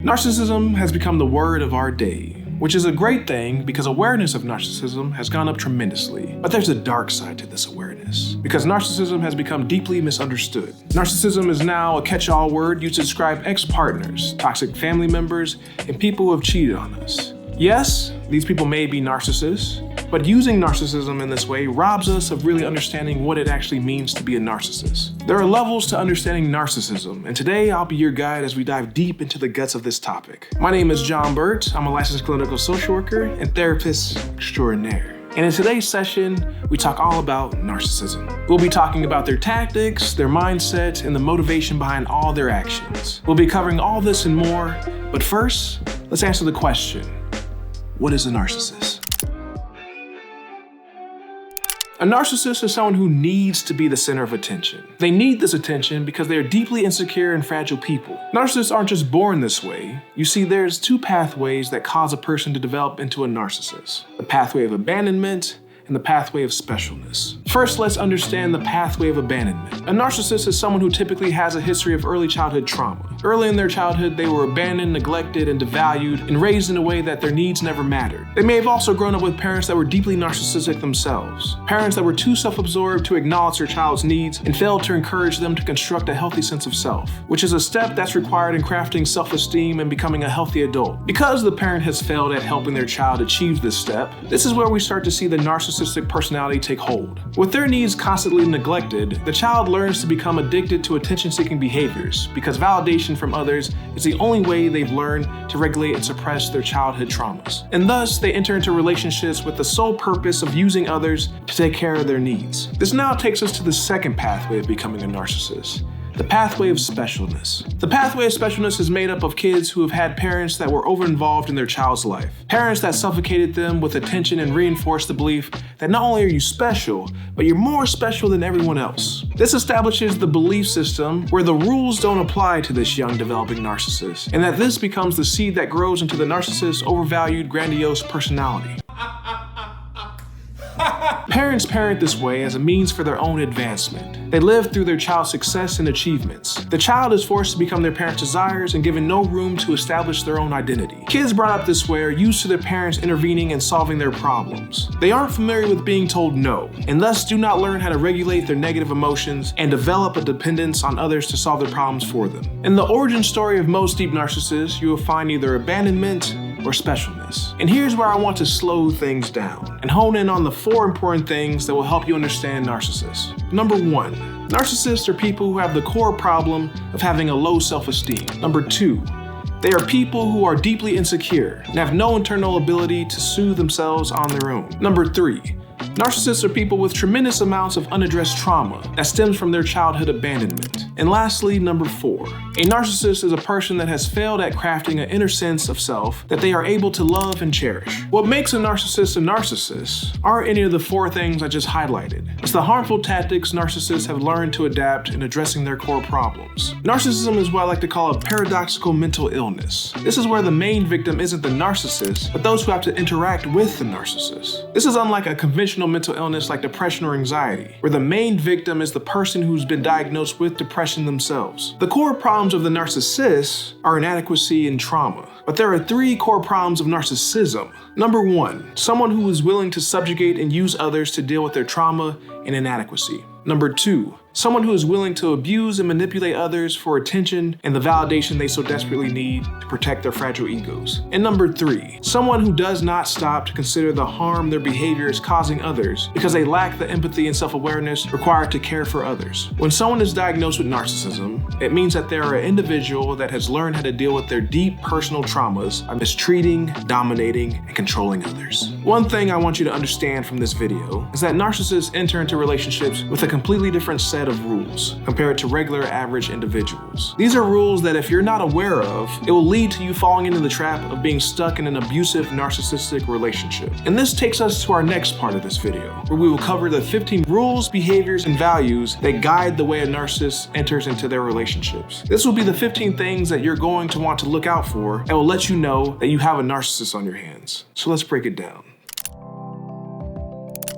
Narcissism has become the word of our day, which is a great thing because awareness of narcissism has gone up tremendously. But there's a dark side to this awareness, because narcissism has become deeply misunderstood. Narcissism is now a catch-all word used to describe ex-partners, toxic family members, and people who have cheated on us. Yes, these people may be narcissists, but using narcissism in this way robs us of really understanding what it actually means to be a narcissist. There are levels to understanding narcissism, and today I'll be your guide as we dive deep into the guts of this topic. My name is John Burt. I'm a licensed clinical social worker and therapist extraordinaire. And in today's session, we talk all about narcissism. We'll be talking about their tactics, their mindset, and the motivation behind all their actions. We'll be covering all this and more, but first, let's answer the question, what is a narcissist? A narcissist is someone who needs to be the center of attention. They need this attention because they are deeply insecure and fragile people. Narcissists aren't just born this way. You see, there's two pathways that cause a person to develop into a narcissist: the pathway of abandonment and the pathway of specialness. First, let's understand the pathway of abandonment. A narcissist is someone who typically has a history of early childhood trauma. Early in their childhood, they were abandoned, neglected, and devalued, and raised in a way that their needs never mattered. They may have also grown up with parents that were deeply narcissistic themselves. Parents that were too self-absorbed to acknowledge their child's needs and failed to encourage them to construct a healthy sense of self, which is a step that's required in crafting self-esteem and becoming a healthy adult. Because the parent has failed at helping their child achieve this step, this is where we start to see the narcissistic personality take hold. With their needs constantly neglected, the child learns to become addicted to attention-seeking behaviors because validation from others is the only way they've learned to regulate and suppress their childhood traumas. And thus, they enter into relationships with the sole purpose of using others to take care of their needs. This now takes us to the second pathway of becoming a narcissist: the pathway of specialness. The pathway of specialness is made up of kids who have had parents that were over-involved in their child's life. Parents that suffocated them with attention and reinforced the belief that not only are you special, but you're more special than everyone else. This establishes the belief system where the rules don't apply to this young developing narcissist, and that this becomes the seed that grows into the narcissist's overvalued, grandiose personality. Parents parent this way as a means for their own advancement. They live through their child's success and achievements. The child is forced to become their parents' desires and given no room to establish their own identity. Kids brought up this way are used to their parents intervening and solving their problems. They aren't familiar with being told no, and thus do not learn how to regulate their negative emotions and develop a dependence on others to solve their problems for them. In the origin story of most deep narcissists, you will find either abandonment or specialness. And here's where I want to slow things down and hone in on the four important things that will help you understand narcissists. Number one, narcissists are people who have the core problem of having a low self-esteem. Number two, they are people who are deeply insecure and have no internal ability to soothe themselves on their own. Number three, narcissists are people with tremendous amounts of unaddressed trauma that stems from their childhood abandonment. And lastly, number four, a narcissist is a person that has failed at crafting an inner sense of self that they are able to love and cherish. What makes a narcissist aren't any of the four things I just highlighted. It's the harmful tactics narcissists have learned to adapt in addressing their core problems. Narcissism is what I like to call a paradoxical mental illness. This is where the main victim isn't the narcissist, but those who have to interact with the narcissist. This is unlike a conventional mental illness like depression or anxiety, where the main victim is the person who's been diagnosed with depression themselves. The core problems of the narcissist are inadequacy and trauma, but there are three core problems of narcissism. Number one, someone who is willing to subjugate and use others to deal with their trauma and inadequacy. Number two, someone who is willing to abuse and manipulate others for attention and the validation they so desperately need to protect their fragile egos. And number three, someone who does not stop to consider the harm their behavior is causing others because they lack the empathy and self-awareness required to care for others. When someone is diagnosed with narcissism, it means that they are an individual that has learned how to deal with their deep personal traumas by mistreating, dominating, and controlling others. One thing I want you to understand from this video is that narcissists enter into relationships with a completely different set of rules compared to regular average individuals. These are rules that if you're not aware of, it will lead to you falling into the trap of being stuck in an abusive narcissistic relationship. And this takes us to our next part of this video, where we will cover the 15 rules, behaviors, and values that guide the way a narcissist enters into their relationships. This will be the 15 things that you're going to want to look out for and will let you know that you have a narcissist on your hands. So let's break it down.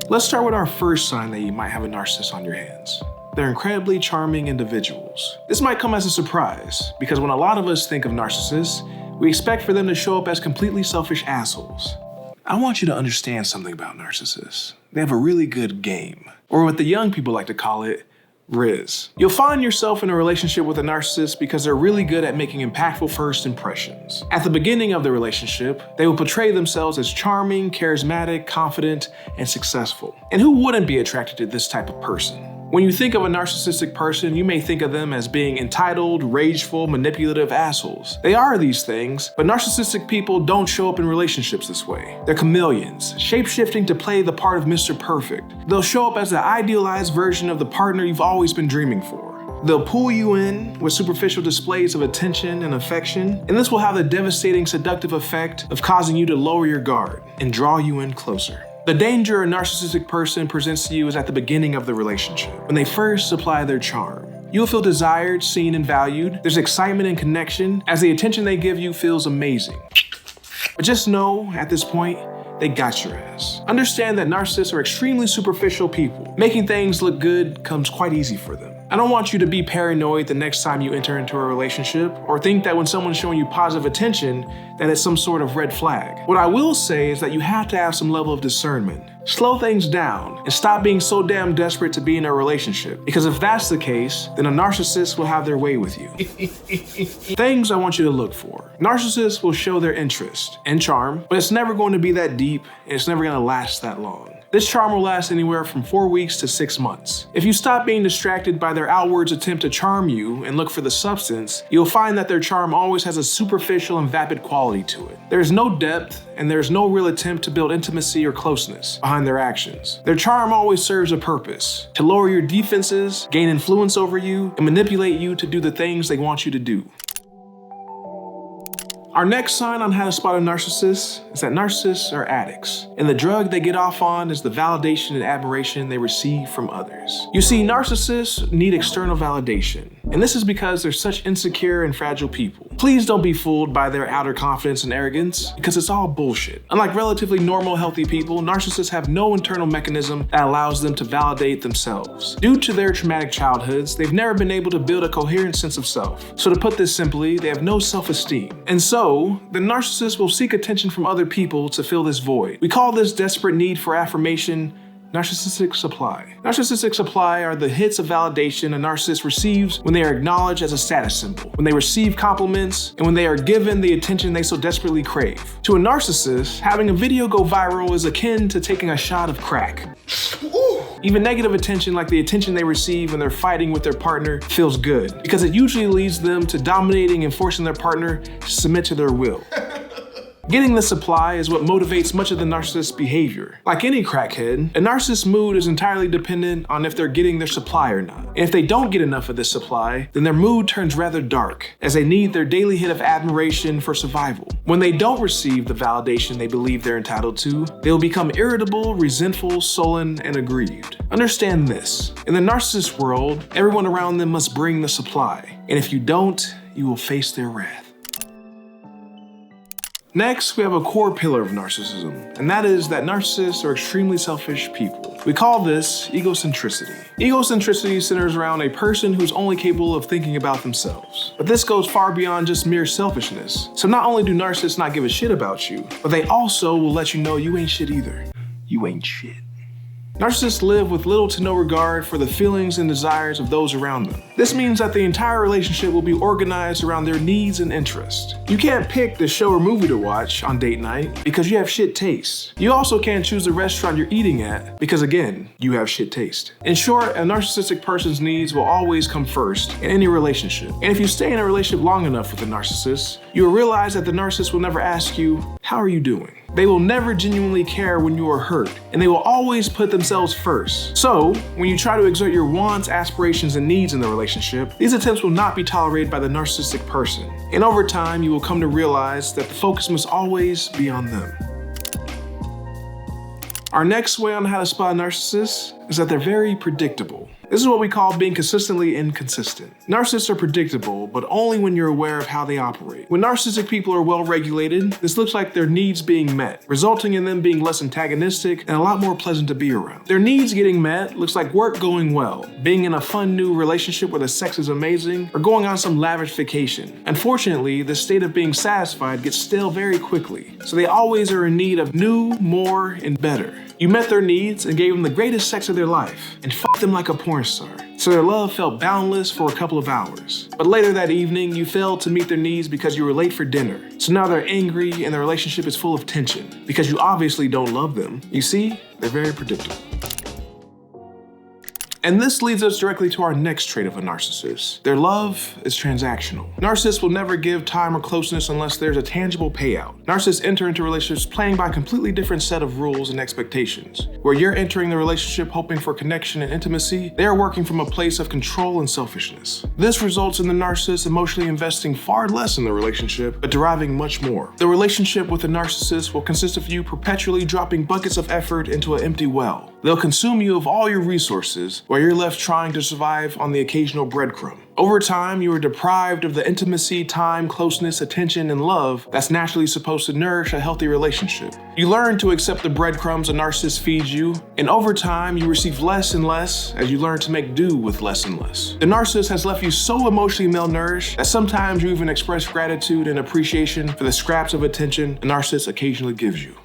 Let's start with our first sign that you might have a narcissist on your hands. They're incredibly charming individuals. This might come as a surprise because when a lot of us think of narcissists, We expect for them to show up as completely selfish assholes. I want you to understand something about narcissists. They have a really good game, or what the young people like to call it, Riz. You'll find yourself in a relationship with a narcissist because they're really good at making impactful first impressions. At the beginning of the relationship, they will portray themselves as charming, charismatic, confident, and successful. And who wouldn't be attracted to this type of person? When you think of a narcissistic person, you may think of them as being entitled, rageful, manipulative assholes. They are these things, but narcissistic people don't show up in relationships this way. They're chameleons, shape-shifting to play the part of Mr. Perfect. They'll show up as the idealized version of the partner you've always been dreaming for. They'll pull you in with superficial displays of attention and affection, and this will have the devastating seductive effect of causing you to lower your guard and draw you in closer. The danger a narcissistic person presents to you is at the beginning of the relationship, when they first supply their charm. You'll feel desired, seen, and valued. There's excitement and connection, as the attention they give you feels amazing. But just know, at this point, they got your ass. Understand that narcissists are extremely superficial people. Making things look good comes quite easy for them. I don't want you to be paranoid the next time you enter into a relationship, or think that when someone's showing you positive attention, that it's some sort of red flag. What I will say is that you have to have some level of discernment. Slow things down and stop being so damn desperate to be in a relationship. Because if that's the case, then a narcissist will have their way with you. Things I want you to look for. Narcissists will show their interest and charm, but it's never going to be that deep, and it's never going to last that long. This charm will last anywhere from 4 weeks to 6 months. If you stop being distracted by their outwards attempt to charm you and look for the substance, you'll find that their charm always has a superficial and vapid quality to it. There is no depth, and there is no real attempt to build intimacy or closeness behind their actions. Their charm always serves a purpose: to lower your defenses, gain influence over you, and manipulate you to do the things they want you to do. Our next sign on how to spot a narcissist is that narcissists are addicts, and the drug they get off on is the validation and admiration they receive from others. You see, narcissists need external validation, and this is because they're such insecure and fragile people. Please don't be fooled by their outer confidence and arrogance, because it's all bullshit. Unlike relatively normal, healthy people, narcissists have no internal mechanism that allows them to validate themselves. Due to their traumatic childhoods, they've never been able to build a coherent sense of self. So to put this simply, they have no self-esteem. And so, the narcissist will seek attention from other people to fill this void. We call this desperate need for affirmation narcissistic supply. Narcissistic supply are the hits of validation a narcissist receives when they are acknowledged as a status symbol, when they receive compliments, and when they are given the attention they so desperately crave. To a narcissist, having a video go viral is akin to taking a shot of crack. Even negative attention, like the attention they receive when they're fighting with their partner, feels good, because it usually leads them to dominating and forcing their partner to submit to their will. Getting the supply is what motivates much of the narcissist's behavior. Like any crackhead, a narcissist's mood is entirely dependent on if they're getting their supply or not. And if they don't get enough of this supply, then their mood turns rather dark, as they need their daily hit of admiration for survival. When they don't receive the validation they believe they're entitled to, they will become irritable, resentful, sullen, and aggrieved. Understand this: in the narcissist world, everyone around them must bring the supply, and if you don't, you will face their wrath. Next, we have a core pillar of narcissism, and that is that narcissists are extremely selfish people. We call this egocentricity. Egocentricity centers around a person who's only capable of thinking about themselves. But this goes far beyond just mere selfishness. So not only do narcissists not give a shit about you, but they also will let you know you ain't shit either. You ain't shit. Narcissists live with little to no regard for the feelings and desires of those around them. This means that the entire relationship will be organized around their needs and interests. You can't pick the show or movie to watch on date night because you have shit taste. You also can't choose the restaurant you're eating at because, again, you have shit taste. In short, a narcissistic person's needs will always come first in any relationship. And if you stay in a relationship long enough with a narcissist, you will realize that the narcissist will never ask you, "How are you doing?" They will never genuinely care when you are hurt, and they will always put themselves first. So, when you try to exert your wants, aspirations, and needs in the relationship, these attempts will not be tolerated by the narcissistic person. And over time, you will come to realize that the focus must always be on them. Our next way on how to spot a narcissist is that they're very predictable. This is what we call being consistently inconsistent. Narcissists are predictable, but only when you're aware of how they operate. When narcissistic people are well regulated, this looks like their needs being met, resulting in them being less antagonistic and a lot more pleasant to be around. Their needs getting met looks like work going well, being in a fun new relationship where the sex is amazing, or going on some lavish vacation. Unfortunately, this state of being satisfied gets stale very quickly, so they always are in need of new, more, and better. You met their needs and gave them the greatest sex of their life, and fucked them like a porn star. So their love felt boundless for a couple of hours. But later that evening, you failed to meet their needs because you were late for dinner. So now they're angry and the relationship is full of tension, because you obviously don't love them. You see, they're very predictable. And this leads us directly to our next trait of a narcissist. Their love is transactional. Narcissists will never give time or closeness unless there's a tangible payout. Narcissists enter into relationships playing by a completely different set of rules and expectations. Where you're entering the relationship hoping for connection and intimacy, they are working from a place of control and selfishness. This results in the narcissist emotionally investing far less in the relationship, but deriving much more. The relationship with a narcissist will consist of you perpetually dropping buckets of effort into an empty well. They'll consume you of all your resources, while you're left trying to survive on the occasional breadcrumb. Over time, you are deprived of the intimacy, time, closeness, attention, and love that's naturally supposed to nourish a healthy relationship. You learn to accept the breadcrumbs a narcissist feeds you, and over time, you receive less and less as you learn to make do with less and less. The narcissist has left you so emotionally malnourished that sometimes you even express gratitude and appreciation for the scraps of attention a narcissist occasionally gives you.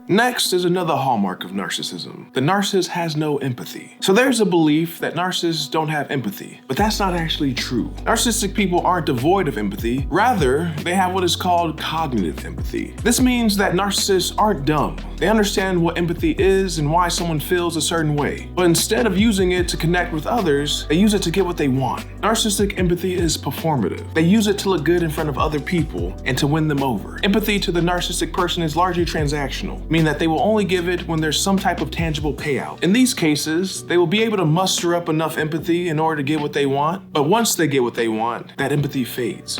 Next is another hallmark of narcissism. The narcissist has no empathy. So there's a belief that narcissists don't have empathy, but that's not actually true. Narcissistic people aren't devoid of empathy. Rather, they have what is called cognitive empathy. This means that narcissists aren't dumb. They understand what empathy is and why someone feels a certain way. But instead of using it to connect with others, they use it to get what they want. Narcissistic empathy is performative. They use it to look good in front of other people and to win them over. Empathy to the narcissistic person is largely transactional, meaning that they will only give it when there's some type of tangible payout. In these cases, they will be able to muster up enough empathy in order to get what they want, but once they get what they want, that empathy fades.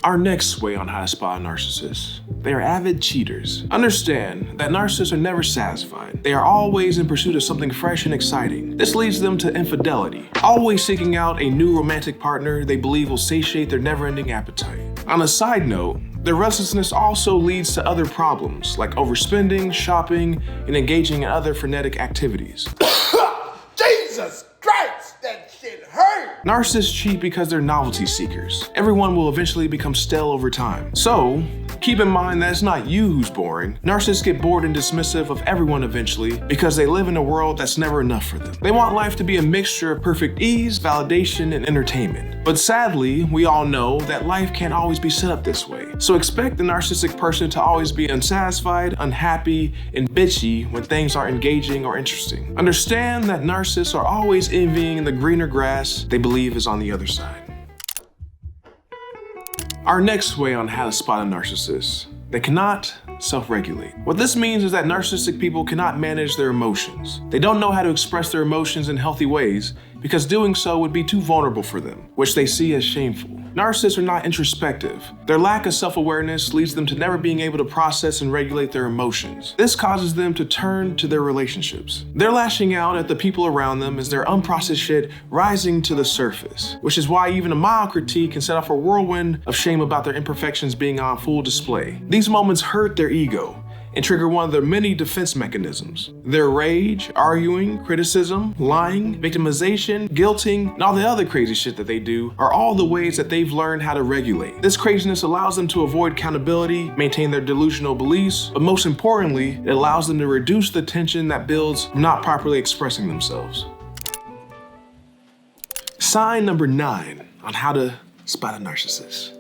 Our next way on how to spot a narcissist. They are avid cheaters. Understand that narcissists are never satisfied. They are always in pursuit of something fresh and exciting. This leads them to infidelity, always seeking out a new romantic partner they believe will satiate their never-ending appetite. On a side note, their restlessness also leads to other problems like overspending, shopping, and engaging in other frenetic activities. Jesus Christ, that shit hurt! Narcissists cheat because they're novelty seekers. Everyone will eventually become stale over time. So, keep in mind that it's not you who's boring. Narcissists get bored and dismissive of everyone eventually because they live in a world that's never enough for them. They want life to be a mixture of perfect ease, validation, and entertainment. But sadly, we all know that life can't always be set up this way. So expect the narcissistic person to always be unsatisfied, unhappy, and bitchy when things aren't engaging or interesting. Understand that narcissists are always envying the greener grass they believe is on the other side. Our next way on how to spot a narcissist. They cannot self-regulate. What this means is that narcissistic people cannot manage their emotions. They don't know how to express their emotions in healthy ways because doing so would be too vulnerable for them, which they see as shameful. Narcissists are not introspective. Their lack of self-awareness leads them to never being able to process and regulate their emotions. This causes them to turn to their relationships. They're lashing out at the people around them as their unprocessed shit rising to the surface, which is why even a mild critique can set off a whirlwind of shame about their imperfections being on full display. These moments hurt their ego and trigger one of their many defense mechanisms. Their rage, arguing, criticism, lying, victimization, guilting, and all the other crazy shit that they do are all the ways that they've learned how to regulate. This craziness allows them to avoid accountability, maintain their delusional beliefs, but most importantly, it allows them to reduce the tension that builds from not properly expressing themselves. Sign number 9 on how to spot a narcissist.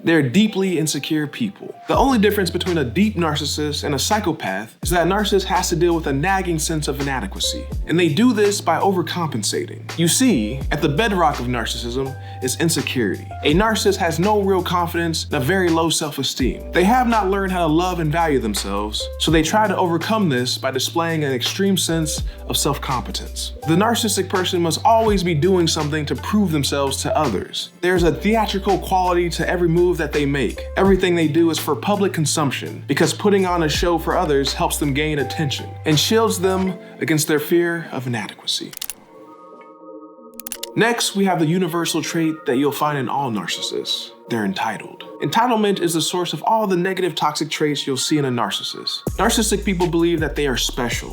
They're deeply insecure people. The only difference between a deep narcissist and a psychopath is that a narcissist has to deal with a nagging sense of inadequacy, and they do this by overcompensating. You see, at the bedrock of narcissism is insecurity. A narcissist has no real confidence and a very low self-esteem. They have not learned how to love and value themselves, so they try to overcome this by displaying an extreme sense of self-competence. The narcissistic person must always be doing something to prove themselves to others. There's a theatrical quality to every move move that they make. Everything they do is for public consumption because putting on a show for others helps them gain attention and shields them against their fear of inadequacy. Next, we have the universal trait that you'll find in all narcissists. They're entitled. Entitlement is the source of all the negative toxic traits you'll see in a narcissist. Narcissistic people believe that they are special.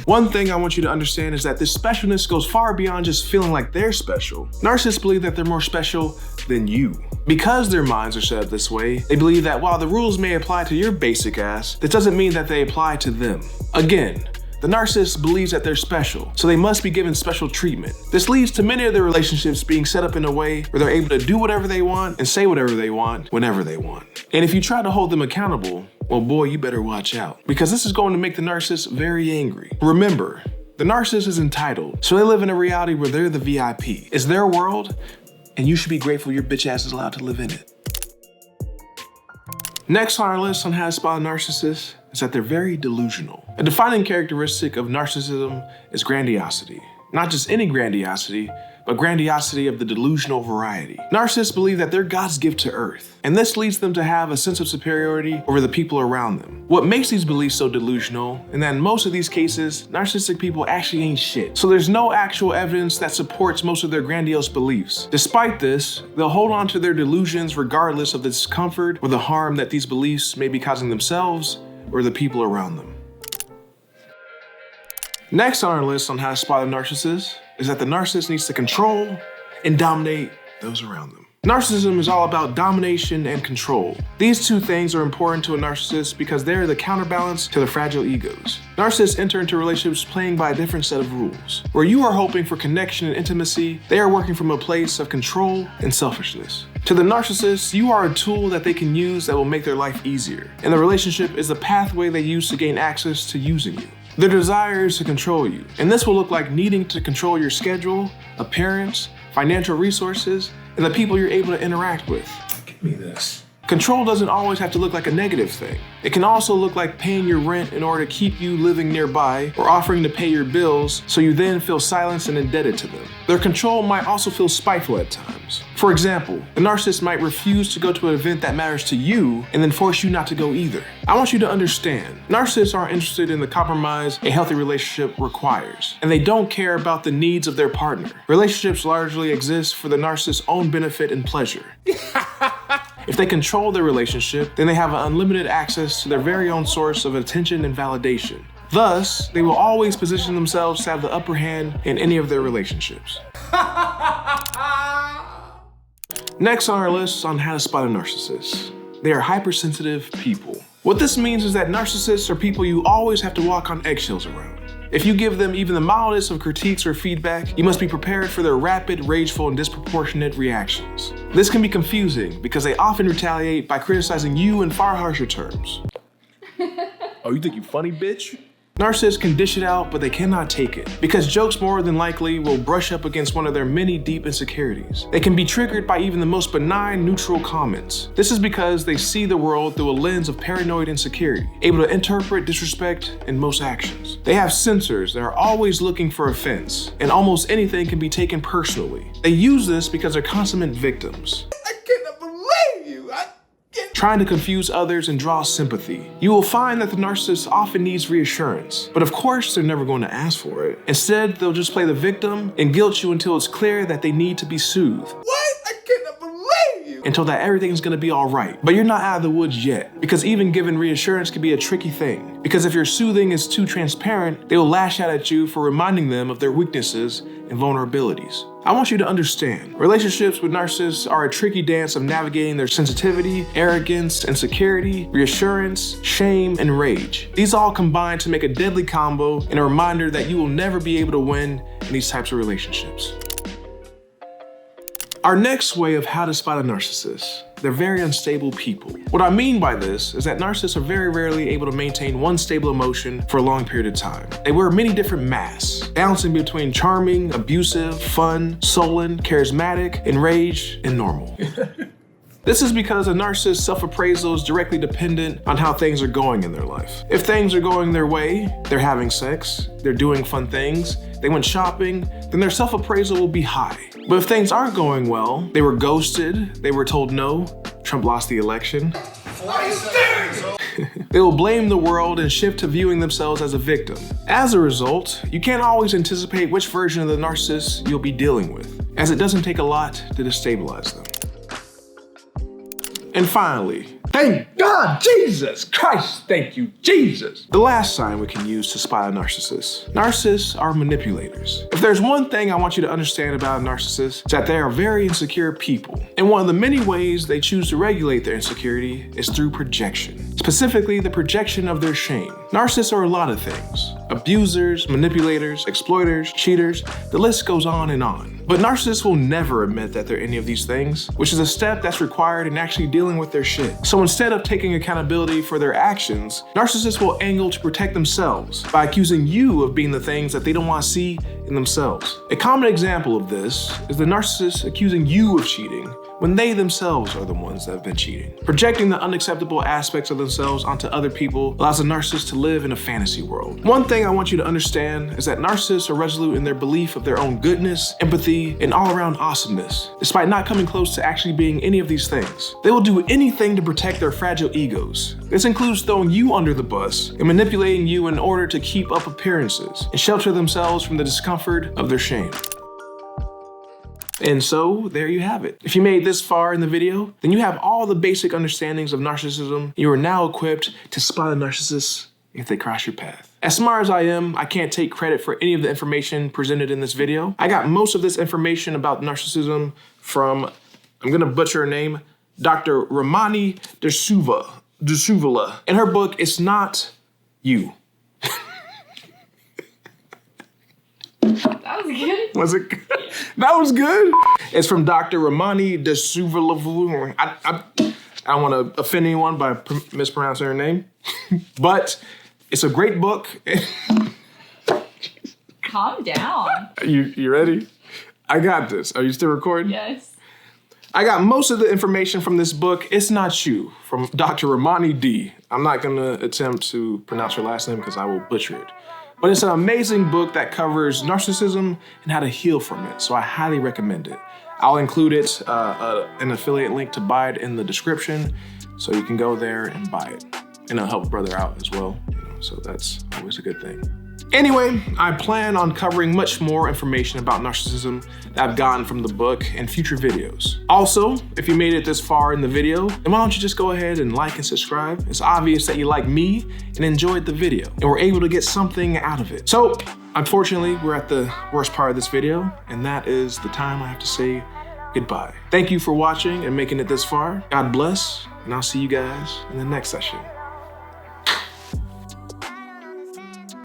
One thing I want you to understand is that this specialness goes far beyond just feeling like they're special. Narcissists believe that they're more special than you. Because their minds are set up this way, they believe that while the rules may apply to your basic ass, that doesn't mean that they apply to them. Again, the narcissist believes that they're special, so they must be given special treatment. This leads to many of their relationships being set up in a way where they're able to do whatever they want and say whatever they want whenever they want. And if you try to hold them accountable, well boy, you better watch out, because this is going to make the narcissist very angry. Remember, the narcissist is entitled, so they live in a reality where they're the VIP. It's their world, and you should be grateful your bitch ass is allowed to live in it. Next on our list on how to spot a narcissist is that they're very delusional. A defining characteristic of narcissism is grandiosity. Not just any grandiosity, but grandiosity of the delusional variety. Narcissists believe that they're God's gift to earth, and this leads them to have a sense of superiority over the people around them. What makes these beliefs so delusional, and that in most of these cases, narcissistic people actually ain't shit. So there's no actual evidence that supports most of their grandiose beliefs. Despite this, they'll hold on to their delusions regardless of the discomfort or the harm that these beliefs may be causing themselves or the people around them. Next on our list on how to spot a narcissist is that the narcissist needs to control and dominate those around them. Narcissism is all about domination and control. These two things are important to a narcissist because they're the counterbalance to the fragile egos. Narcissists enter into relationships playing by a different set of rules. Where you are hoping for connection and intimacy, they are working from a place of control and selfishness. To the narcissist, you are a tool that they can use that will make their life easier, and the relationship is the pathway they use to gain access to using you. Their desire is to control you, and this will look like needing to control your schedule, appearance, financial resources, and the people you're able to interact with. Give me this. Control doesn't always have to look like a negative thing. It can also look like paying your rent in order to keep you living nearby, or offering to pay your bills so you then feel silenced and indebted to them. Their control might also feel spiteful at times. For example, the narcissist might refuse to go to an event that matters to you and then force you not to go either. I want you to understand, narcissists aren't interested in the compromise a healthy relationship requires, and they don't care about the needs of their partner. Relationships largely exist for the narcissist's own benefit and pleasure. If they control their relationship, then they have unlimited access to their very own source of attention and validation. Thus, they will always position themselves to have the upper hand in any of their relationships. Next on our list on how to spot a narcissist. They are hypersensitive people. What this means is that narcissists are people you always have to walk on eggshells around. If you give them even the mildest of critiques or feedback, you must be prepared for their rapid, rageful, and disproportionate reactions. This can be confusing because they often retaliate by criticizing you in far harsher terms. Oh, you think you funny, bitch? Narcissists can dish it out, but they cannot take it, because jokes more than likely will brush up against one of their many deep insecurities. They can be triggered by even the most benign, neutral comments. This is because they see the world through a lens of paranoid insecurity, able to interpret disrespect in most actions. They have sensors that are always looking for offense, and almost anything can be taken personally. They use this because they're consummate victims. I cannot believe you. Trying to confuse others and draw sympathy. You will find that the narcissist often needs reassurance, but of course they're never going to ask for it. Instead, they'll just play the victim and guilt you until it's clear that they need to be soothed. What? I cannot believe you. Until that everything's gonna be all right. But you're not out of the woods yet, because even giving reassurance can be a tricky thing. Because if your soothing is too transparent, they will lash out at you for reminding them of their weaknesses and vulnerabilities. I want you to understand, relationships with narcissists are a tricky dance of navigating their sensitivity, arrogance, insecurity, reassurance, shame, and rage. These all combine to make a deadly combo and a reminder that you will never be able to win in these types of relationships. Our next way of how to spot a narcissist. They're very unstable people. What I mean by this is that narcissists are very rarely able to maintain one stable emotion for a long period of time. They wear many different masks, balancing between charming, abusive, fun, sullen, charismatic, enraged, and normal. This is because a narcissist's self-appraisal is directly dependent on how things are going in their life. If things are going their way, they're having sex, they're doing fun things, they went shopping, then their self-appraisal will be high. But if things aren't going well, they were ghosted, they were told no, Trump lost the election, they will blame the world and shift to viewing themselves as a victim. As a result, you can't always anticipate which version of the narcissist you'll be dealing with, as it doesn't take a lot to destabilize them. And finally, thank God, Jesus Christ, thank you, Jesus. The last sign we can use to spot a narcissist. Narcissists are manipulators. If there's one thing I want you to understand about a narcissist, it's that they are very insecure people. And one of the many ways they choose to regulate their insecurity is through projection. Specifically, the projection of their shame. Narcissists are a lot of things. Abusers, manipulators, exploiters, cheaters, the list goes on and on. But narcissists will never admit that they're any of these things, which is a step that's required in actually dealing with their shit. So instead of taking accountability for their actions, narcissists will angle to protect themselves by accusing you of being the things that they don't want to see in themselves. A common example of this is the narcissist accusing you of cheating when they themselves are the ones that have been cheating. Projecting the unacceptable aspects of themselves onto other people allows a narcissist to live in a fantasy world. One thing I want you to understand is that narcissists are resolute in their belief of their own goodness, empathy, and all-around awesomeness, despite not coming close to actually being any of these things. They will do anything to protect their fragile egos. This includes throwing you under the bus and manipulating you in order to keep up appearances and shelter themselves from the discomfort of their shame. And so, there you have it. If you made this far in the video, then you have all the basic understandings of narcissism. You are now equipped to spot a narcissist if they cross your path. As smart as I am, I can't take credit for any of the information presented in this video. I got most of this information about narcissism from, I'm gonna butcher her name, Dr. Ramani Dursuvala. In her book, It's Not You. That was good. Was it good? That was good. It's from Dr. Ramani Dursuvala. I don't want to offend anyone by mispronouncing her name, but it's a great book. Calm down. You ready? I got this. Are you still recording? Yes. I got most of the information from this book, It's Not You, from Dr. Ramani D. I'm not going to attempt to pronounce her last name because I will butcher it. But it's an amazing book that covers narcissism and how to heal from it, so I highly recommend it. I'll include it, an affiliate link to buy it in the description, so you can go there and buy it. And it'll help a brother out as well, so that's always a good thing. Anyway, I plan on covering much more information about narcissism that I've gotten from the book in future videos. Also, if you made it this far in the video, then why don't you just go ahead and like and subscribe? It's obvious that you like me and enjoyed the video and were able to get something out of it. So, unfortunately, we're at the worst part of this video, and that is the time I have to say goodbye. Thank you for watching and making it this far. God bless, and I'll see you guys in the next session.